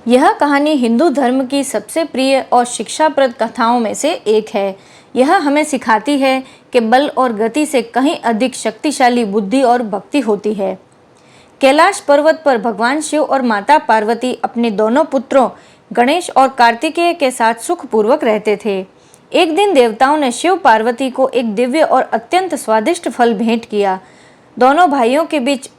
यह कहानी हिंदू धर्म की सबसे प्रिय और शिक्षाप्रद कथाओं में से एक है। यह हमें सिखाती है कि बल और गति से कहीं अधिक शक्तिशाली बुद्धि और भक्ति होती है। कैलाश पर्वत पर भगवान शिव और माता पार्वती अपने दोनों पुत्रों गणेश और कार्तिकेय के साथ सुखपूर्वक रहते थे। एक दिन देवताओं ने शिव पार्वती को एक दिव्य और अत्यंत स्वादिष्ट फल भेंट किया। दोनों भाइयों के बीच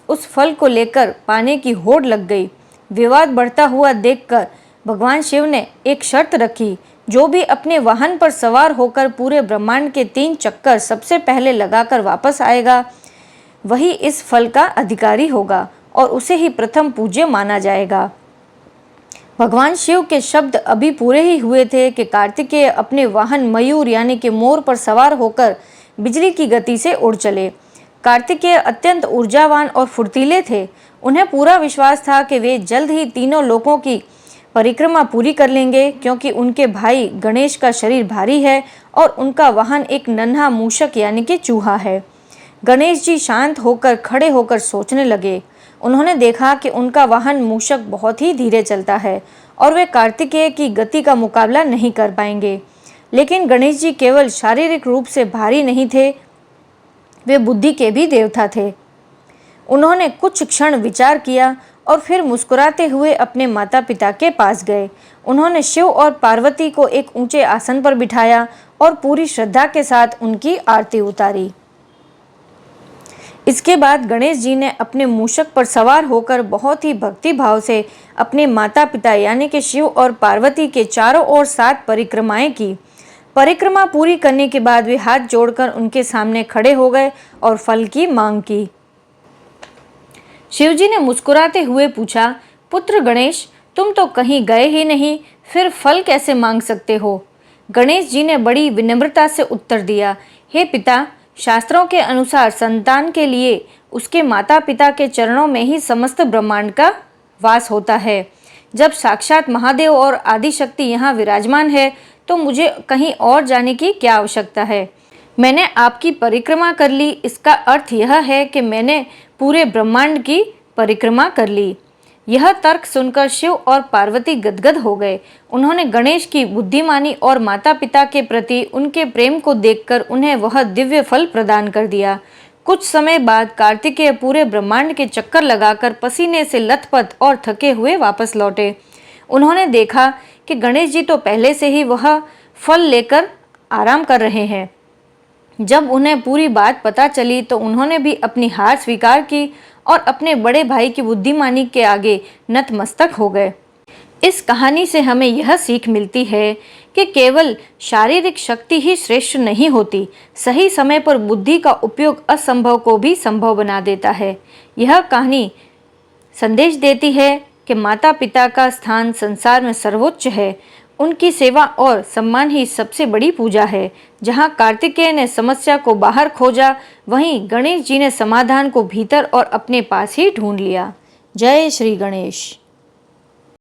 उस फल को लेकर पाने की होड़ लग गई। विवाद बढ़ता हुआ देखकर भगवान शिव ने एक शर्त रखी, जो भी अपने वाहन पर सवार होकर पूरे ब्रह्मांड के 3 चक्कर सबसे पहले लगाकर वापस आएगा, वही इस फल का अधिकारी होगा और उसे ही प्रथम पूज्य माना जाएगा। भगवान शिव के शब्द अभी पूरे ही हुए थे कि कार्तिकेय अपने वाहन मयूर यानी कि मोर पर सवार होकर बिजली की गति से उड़ चले। कार्तिकेय अत्यंत ऊर्जावान और फुर्तीले थे। उन्हें पूरा विश्वास था कि वे जल्द ही तीनों लोकों की परिक्रमा पूरी कर लेंगे, क्योंकि उनके भाई गणेश का शरीर भारी है और उनका वाहन एक नन्हा मूषक यानी कि चूहा है। गणेश जी शांत होकर खड़े होकर सोचने लगे। उन्होंने देखा कि उनका वाहन मूषक बहुत ही धीरे चलता है और वे कार्तिकेय की गति का मुकाबला नहीं कर पाएंगे। लेकिन गणेश जी केवल शारीरिक रूप से भारी नहीं थे, वे बुद्धि के भी देवता थे। उन्होंने कुछ क्षण विचार किया और फिर मुस्कुराते हुए अपने माता पिता के पास गए। उन्होंने शिव और पार्वती को एक ऊंचे आसन पर बिठाया और पूरी श्रद्धा के साथ उनकी आरती उतारी। इसके बाद गणेश जी ने अपने मूषक पर सवार होकर बहुत ही भक्ति भाव से अपने माता पिता यानी कि शिव और पार्वती के चारों ओर 7 परिक्रमाएं की। परिक्रमा पूरी करने के बाद वे हाथ जोड़कर उनके सामने खड़े हो गए और फल की मांग की। शिवजी ने मुस्कुराते हुए पूछा, पुत्र गणेश, तुम तो कहीं गए ही नहीं, फिर फल कैसे मांग सकते हो? गणेश जी ने बड़ी विनम्रता से उत्तर दिया, हे पिता, शास्त्रों के अनुसार संतान के लिए उसके माता पिता के चरणों में ही समस्त ब्रह्मांड का वास होता है। जब साक्षात महादेव और आदिशक्ति यहाँ विराजमान है, तो मुझे कहीं और जाने की क्या आवश्यकता है? मैंने आपकी परिक्रमा कर ली, इसका अर्थ यह है कि मैंने पूरे ब्रह्मांड की परिक्रमा कर ली। यह तर्क सुनकर शिव और पार्वती गदगद हो गए। उन्होंने गणेश की बुद्धिमानी और माता पिता के प्रति उनके प्रेम को देखकर उन्हें वह दिव्य फल प्रदान कर दिया। कुछ समय बाद कार्तिकेय पूरे ब्रह्मांड के चक्कर लगाकर पसीने से लथपथ और थके हुए वापस लौटे। उन्होंने देखा कि गणेश जी तो पहले से ही वह फल लेकर आराम कर रहे हैं। जब उन्हें पूरी बात पता चली तो उन्होंने भी अपनी हार स्वीकार की और अपने बड़े भाई की बुद्धिमानी के आगे नतमस्तक हो गए। इस कहानी से हमें यह सीख मिलती है कि केवल शारीरिक शक्ति ही श्रेष्ठ नहीं होती, सही समय पर बुद्धि का उपयोग असंभव को भी संभव बना देता है। यह कहानी संदेश देती है कि माता पिता का स्थान संसार में सर्वोच्च है। उनकी सेवा और सम्मान ही सबसे बड़ी पूजा है। जहाँ कार्तिकेय ने समस्या को बाहर खोजा, वहीं गणेश जी ने समाधान को भीतर और अपने पास ही ढूंढ लिया। जय श्री गणेश।